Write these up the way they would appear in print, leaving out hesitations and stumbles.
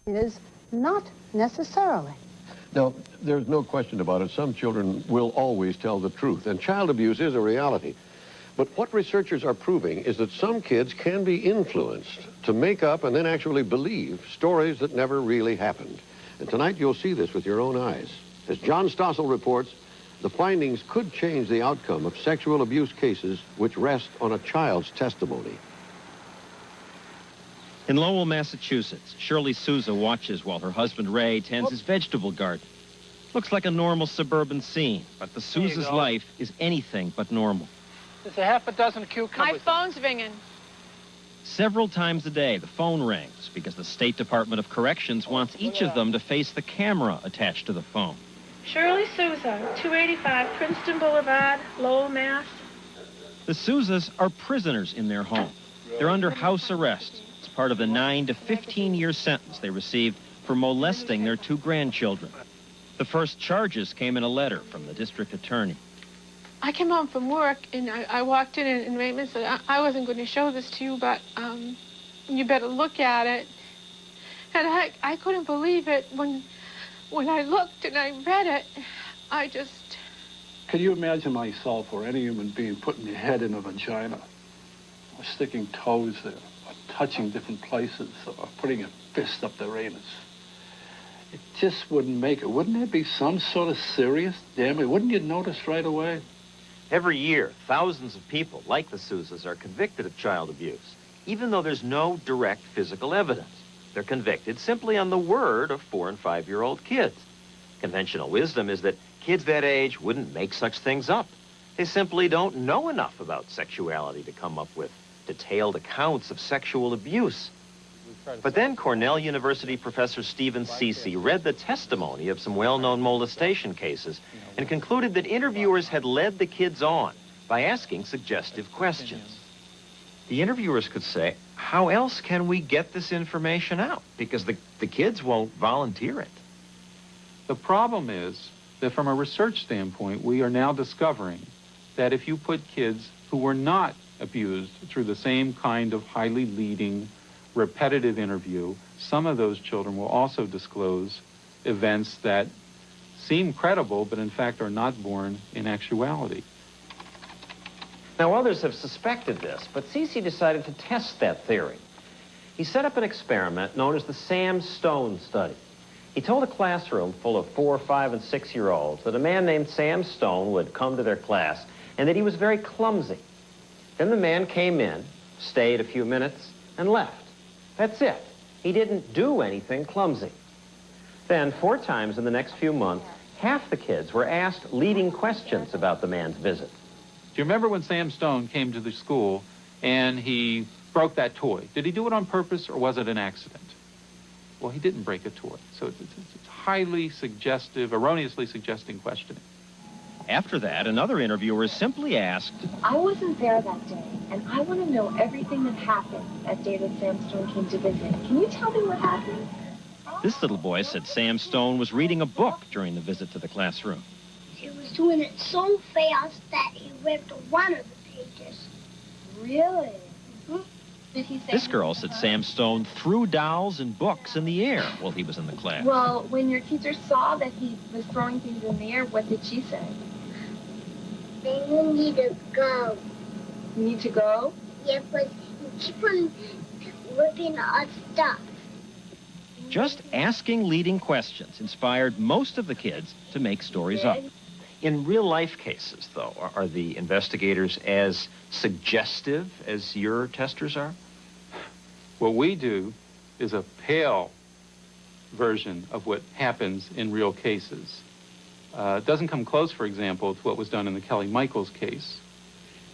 It is not necessarily. Now, there's no question about it. Some children will always tell the truth, and child abuse is a reality. But what researchers are proving is that some kids can be influenced to make up and then actually believe stories that never really happened. And tonight you'll see this with your own eyes. As John Stossel reports, the findings could change the outcome of sexual abuse cases which rest on a child's testimony. In Lowell, Massachusetts, Shirley Souza watches while her husband Ray tends his vegetable garden. Looks like a normal suburban scene, but the Souza's life is anything but normal. There's a half a dozen cucumbers. My phone's ringing. Several times a day, the phone rings because the State Department of Corrections wants each of them to face the camera attached to the phone. Shirley Souza, 285 Princeton Boulevard, Lowell, Mass. The Souzas are prisoners in their home. They're under house arrest. It's part of the 9 to 15-year sentence they received for molesting their 2 grandchildren. The first charges came in a letter from the district attorney. I came home from work, and I walked in, and Raymond said, I wasn't going to show this to you, but you better look at it. And I couldn't believe it. When I looked and I read it, I just... Can you imagine myself or any human being putting your head in a vagina, or sticking toes there, or touching different places, or putting a fist up their anus? It just wouldn't make it. Wouldn't there be some sort of serious damage? Wouldn't you notice right away? Every year, thousands of people like the Souzas are convicted of child abuse, even though there's no direct physical evidence. They're convicted simply on the word of 4- and 5-year-old kids. Conventional wisdom is that kids that age wouldn't make such things up. They simply don't know enough about sexuality to come up with detailed accounts of sexual abuse. But then Cornell University professor Stephen Ceci read the testimony of some well-known molestation cases and concluded that interviewers had led the kids on by asking suggestive questions. The interviewers could say, how else can we get this information out? Because the kids won't volunteer it. The problem is that from a research standpoint, we are now discovering that if you put kids who were not abused through the same kind of highly leading, repetitive interview, some of those children will also disclose events that seem credible, but in fact are not born in actuality. Now, others have suspected this, but Ceci decided to test that theory. He set up an experiment known as the Sam Stone study. He told a classroom full of 4-, 5-, and 6-year-olds that a man named Sam Stone would come to their class and that he was very clumsy. Then the man came in, stayed a few minutes, and left. That's it. He didn't do anything clumsy. Then, 4 times in the next few months, half the kids were asked leading questions about the man's visit. Do you remember when Sam Stone came to the school and he broke that toy? Did he do it on purpose or was it an accident? Well, he didn't break a toy. So it's highly suggestive, erroneously suggesting questioning. After that, another interviewer simply asked, I wasn't there that day, and I want to know everything that happened that day that Sam Stone came to visit. Can you tell me what happened? This little boy said Sam Stone was reading a book during the visit to the classroom. He was doing it so fast that he ripped one of the pages. Really? Did he say This girl said Sam Stone threw dolls and books in the air while he was in the class. Well, when your teacher saw that he was throwing things in the air, what did she say? Then you need to go. You need to go? Yeah, but you keep on ripping our stuff. Just asking leading questions inspired most of the kids to make stories up. In real-life cases, though, are the investigators as suggestive as your testers are? What we do is a pale version of what happens in real cases. It doesn't come close, for example, to what was done in the Kelly Michaels case.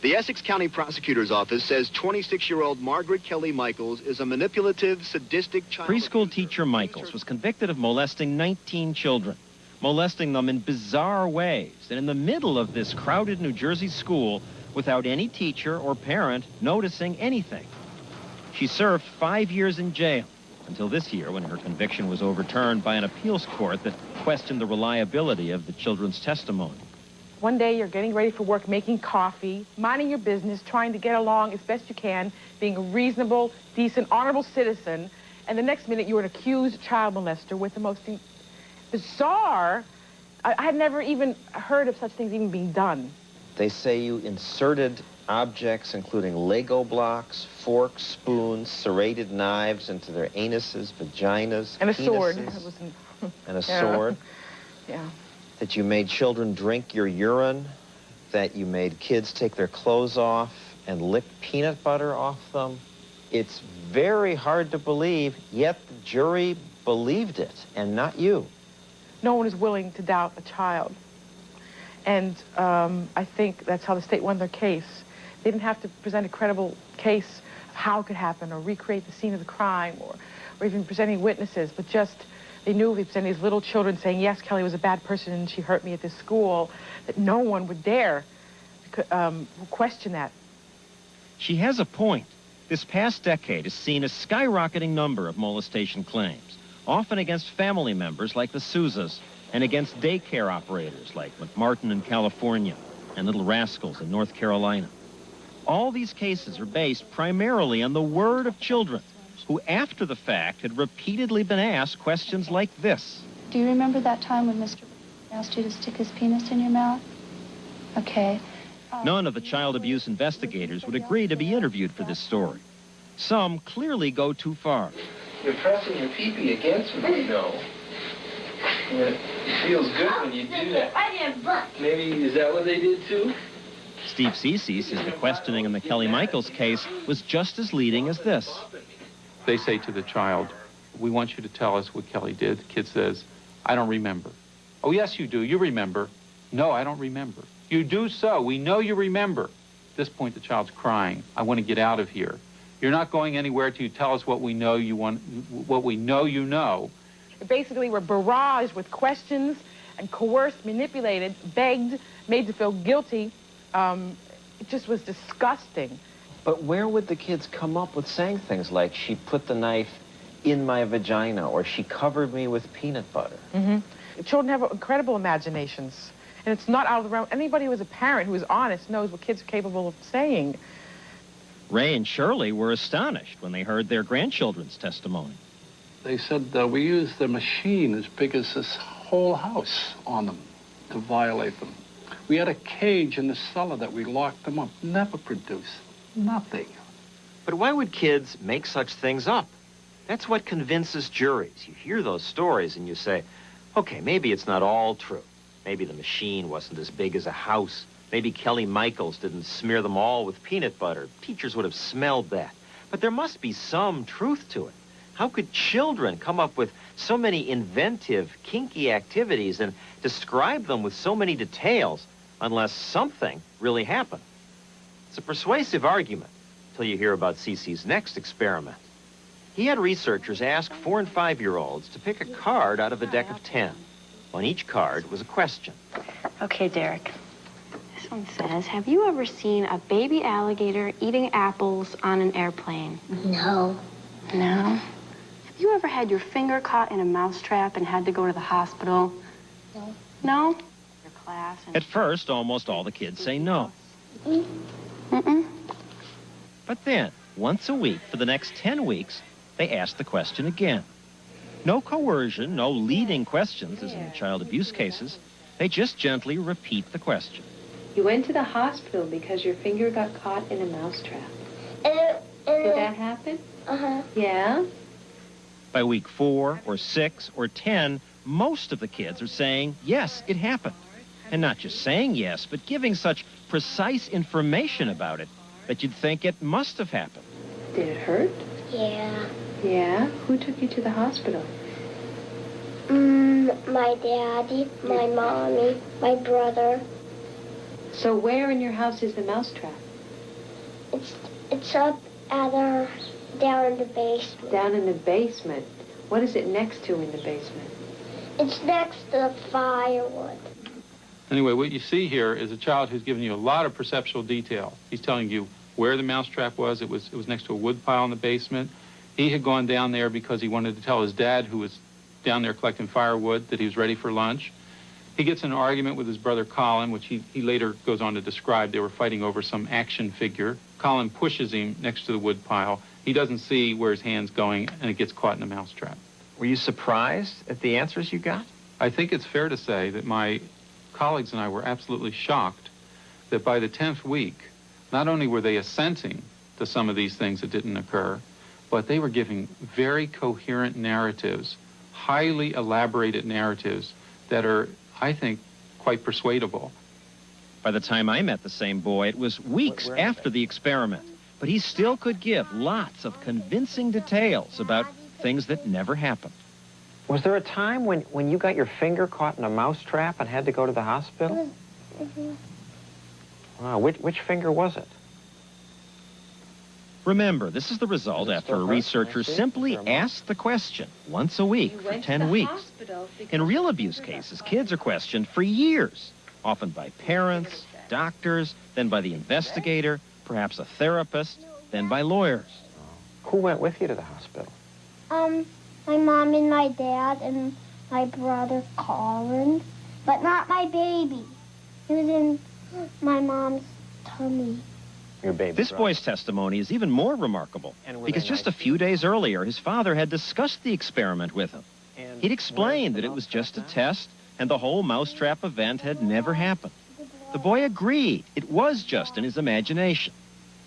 The Essex County Prosecutor's Office says 26-year-old Margaret Kelly Michaels is a manipulative, sadistic child... Preschool teacher Michaels was convicted of molesting 19 children, molesting them in bizarre ways, and in the middle of this crowded New Jersey school without any teacher or parent noticing anything. She served 5 years in jail until this year when her conviction was overturned by an appeals court that questioned the reliability of the children's testimony. One day you're getting ready for work, making coffee, minding your business, trying to get along as best you can, being a reasonable, decent, honorable citizen, and the next minute you were an accused child molester with the most bizarre... I had never even heard of such things even being done. They say you inserted objects including Lego blocks, forks, spoons, serrated knives into their anuses, vaginas, and a penises, sword. And a sword. Yeah. That you made children drink your urine, that you made kids take their clothes off and lick peanut butter off them. It's very hard to believe, yet the jury believed it, and not you. No one is willing to doubt a child. And I think that's how the state won their case. They didn't have to present a credible case of how it could happen or recreate the scene of the crime or even presenting witnesses, but just they knew they presented these little children saying, yes, Kelly was a bad person and she hurt me at this school, that no one would dare question that. She has a point. This past decade has seen a skyrocketing number of molestation claims, often against family members like the Souzas and against daycare operators like McMartin in California and Little Rascals in North Carolina. All these cases are based primarily on the word of children who, after the fact, had repeatedly been asked questions like this. Do you remember that time when Mr. asked you to stick his penis in your mouth? Okay. None of the child abuse investigators would agree to be interviewed for this story. Some clearly go too far. You're pressing your pee-pee against me, you know. It feels good when you do that. Maybe, is that what they did too? Steve Cece says the questioning in the Kelly Michaels case was just as leading as this. They say to the child, we want you to tell us what Kelly did. The kid says, I don't remember. Oh, yes, you do. You remember. No, I don't remember. You do so. We know you remember. At this point, the child's crying. I want to get out of here. You're not going anywhere till you tell us what we know you want, what we know you know. Basically, we're barraged with questions and coerced, manipulated, begged, made to feel guilty. It just was disgusting. But where would the kids come up with saying things like, she put the knife in my vagina, or she covered me with peanut butter? Mm-hmm. Children have incredible imaginations. And it's not out of the realm. Anybody who is a parent who is honest knows what kids are capable of saying. Ray and Shirley were astonished when they heard their grandchildren's testimony. They said we used a machine as big as this whole house on them to violate them. We had a cage in the cellar that we locked them up. Never produced nothing. But why would kids make such things up? That's what convinces juries. You hear those stories and you say, okay, maybe it's not all true. Maybe the machine wasn't as big as a house. Maybe Kelly Michaels didn't smear them all with peanut butter. Teachers would have smelled that. But there must be some truth to it. How could children come up with so many inventive, kinky activities and describe them with so many details unless something really happened? It's a persuasive argument until you hear about Cece's next experiment. He had researchers ask 4- and 5-year-olds to pick a card out of a deck of 10. On each card was a question. Okay, Derek. This one says, have you ever seen a baby alligator eating apples on an airplane? No. No? Have you ever had your finger caught in a mousetrap and had to go to the hospital? No. No? Your class? At first, almost all the kids say no. Mm-mm. But then, once a week for the next 10 weeks, they ask the question again. No coercion, no leading questions, as in the child abuse cases. They just gently repeat the question. You went to the hospital because your finger got caught in a mousetrap. Did that happen? Uh-huh. Yeah? By week 4 or 6 or 10, most of the kids are saying, yes, it happened. And not just saying yes, but giving such precise information about it that you'd think it must have happened. Did it hurt? Yeah. Yeah? Who took you to the hospital? My daddy, my mommy, my brother. So where in your house is the mousetrap? It's up at down in the basement. Down in the basement? What is it next to in the basement? It's next to the firewood. Anyway, what you see here is a child who's given you a lot of perceptual detail. He's telling you where the mousetrap was. It was next to a wood pile in the basement. He had gone down there because he wanted to tell his dad, who was down there collecting firewood, that he was ready for lunch. He gets in an argument with his brother Colin, which he later goes on to describe. They were fighting over some action figure. Colin pushes him next to the wood pile, He doesn't see where his hand's going, and it gets caught in a mousetrap. Were you surprised at the answers you got? I think it's fair to say that my colleagues and I were absolutely shocked that by the 10th week, not only were they assenting to some of these things that didn't occur, but they were giving very coherent narratives, highly elaborated narratives that are, I think, quite persuadable. By the time I met the same boy, it was weeks after the experiment, but he still could give lots of convincing details about things that never happened. Was there a time when you got your finger caught in a mousetrap and had to go to the hospital? Mm-hmm. Wow, which finger was it? Remember, this is the result after a researcher simply asked the question once a week for 10 weeks. In real abuse cases, kids are questioned for years, often by parents, doctors, then by the investigator, perhaps a therapist, then by lawyers. Who went with you to the hospital? My mom and my dad and my brother Colin, but not my baby. He was in my mom's tummy. Your baby. This boy's testimony is even more remarkable because just a few days earlier, his father had discussed the experiment with him. He'd explained that it was just a test and the whole mousetrap event had never happened. The boy agreed it was just in his imagination.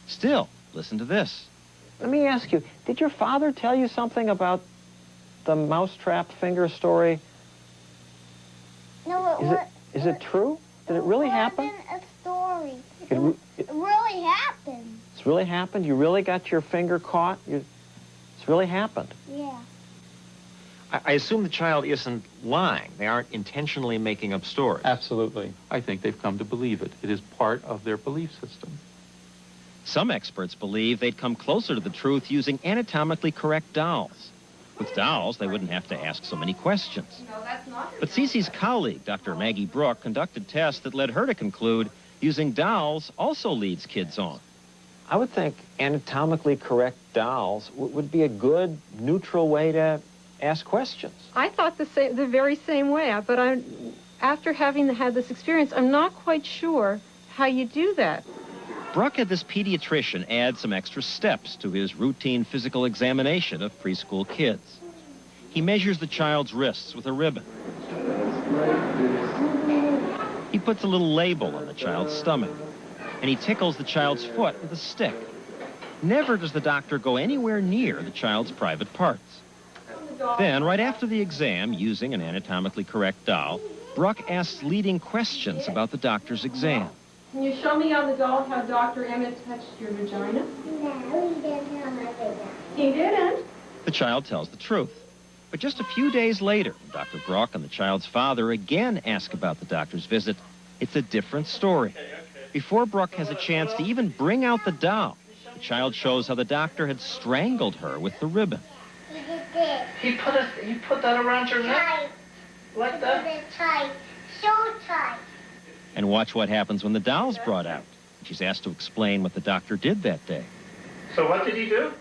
Still, listen to this. Let me ask you, did your father tell you something about the mousetrap finger story? No, is it true? Did it really happen? It wasn't a story. It really happened. It's really happened? You really got your finger caught? It's really happened? Yeah. I assume the child isn't lying. They aren't intentionally making up stories. Absolutely. I think they've come to believe it. It is part of their belief system. Some experts believe they'd come closer to the truth using anatomically correct dolls. With dolls, they wouldn't have to ask so many questions. But Cece's colleague, Dr. Maggie Brook, conducted tests that led her to conclude using dolls also leads kids on. I would think anatomically correct dolls would be a good, neutral way to ask questions. I thought the very same way, but after having had this experience, I'm not quite sure how you do that. Brook had this pediatrician add some extra steps to his routine physical examination of preschool kids. He measures the child's wrists with a ribbon. He puts a little label on the child's stomach, and he tickles the child's foot with a stick. Never does the doctor go anywhere near the child's private parts. Then, right after the exam, using an anatomically correct doll, Brook asks leading questions about the doctor's exam. Can you show me on the doll how Dr. Emmett touched your vagina? No, he didn't tell my baby. He didn't. The child tells the truth. But just a few days later, when Dr. Brook and the child's father again ask about the doctor's visit, it's a different story. Before Brook has a chance to even bring out the doll, the child shows how the doctor had strangled her with the ribbon. He put that around your neck? Tight. Like that? He put it tight. So tight. And watch what happens when the doll's brought out. She's asked to explain what the doctor did that day. So what did he do?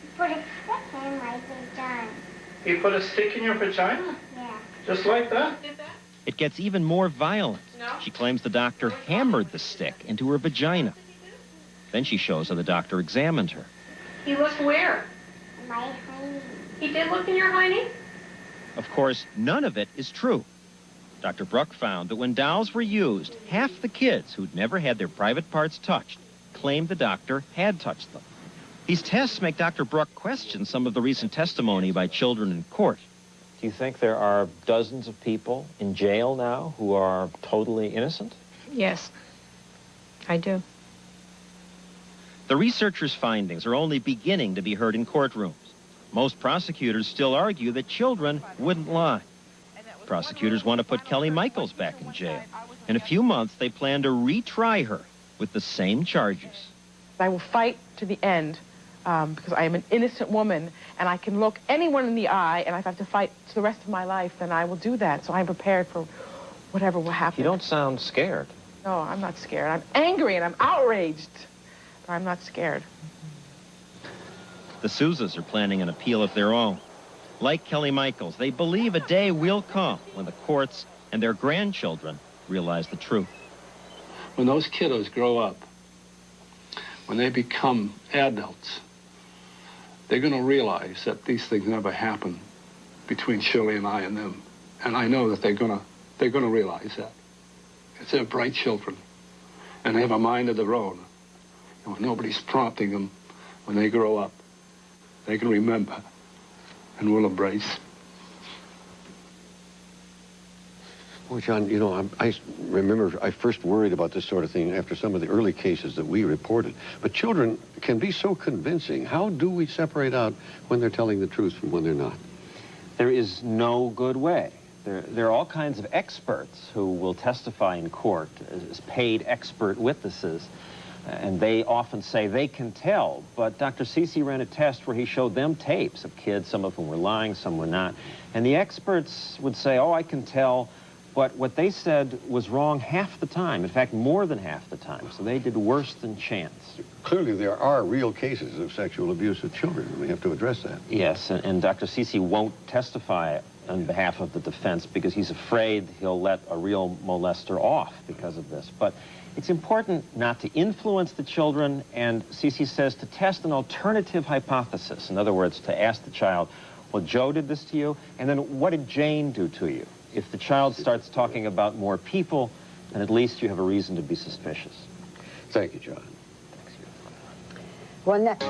He put a stick in my vagina. He put a stick in your vagina? Yeah. Just like that? It gets even more violent. She claims the doctor hammered the stick into her vagina. Then she shows how the doctor examined her. He looked where? My hiney. He did look in your hiney? Of course, none of it is true. Dr. Brook found that when dolls were used, half the kids who'd never had their private parts touched claimed the doctor had touched them. These tests make Dr. Brook question some of the recent testimony by children in court. Do you think there are dozens of people in jail now who are totally innocent? Yes, I do. The researchers' findings are only beginning to be heard in courtrooms. Most prosecutors still argue that children wouldn't lie. Prosecutors want to put Kelly Michaels back in jail. In a few months, they plan to retry her with the same charges. I will fight to the end because I am an innocent woman, and I can look anyone in the eye, and if I have to fight to the rest of my life, then I will do that. So I'm prepared for whatever will happen. You don't sound scared. No, I'm not scared. I'm angry and I'm outraged, but I'm not scared. The Souzas are planning an appeal of their own. Like Kelly Michaels, they believe a day will come when the courts and their grandchildren realize the truth. When those kiddos grow up, when they become adults, they're going to realize that these things never happened between Shirley and I and them. And I know that they're going to realize that. Because they're bright children, and they have a mind of their own. And when nobody's prompting them, when they grow up, they can remember and will embrace. Well, John, you know, I remember I first worried about this sort of thing after some of the early cases that we reported. But children can be so convincing. How do we separate out when they're telling the truth from when they're not? There is no good way. There are all kinds of experts who will testify in court as paid expert witnesses, and they often say they can tell. But Dr. Cece ran a test where he showed them tapes of kids, some of them were lying, some were not. And the experts would say, oh, I can tell, but what they said was wrong half the time, in fact, more than half the time. So they did worse than chance. Clearly, there are real cases of sexual abuse of children, and we have to address that. Yes, and Dr. Cece won't testify on behalf of the defense because he's afraid he'll let a real molester off because of this. But it's important not to influence the children, and Cece says to test an alternative hypothesis. In other words, to ask the child, well, Joe did this to you, and then what did Jane do to you? If the child starts talking about more people, then at least you have a reason to be suspicious. Thank you, John. Well, next.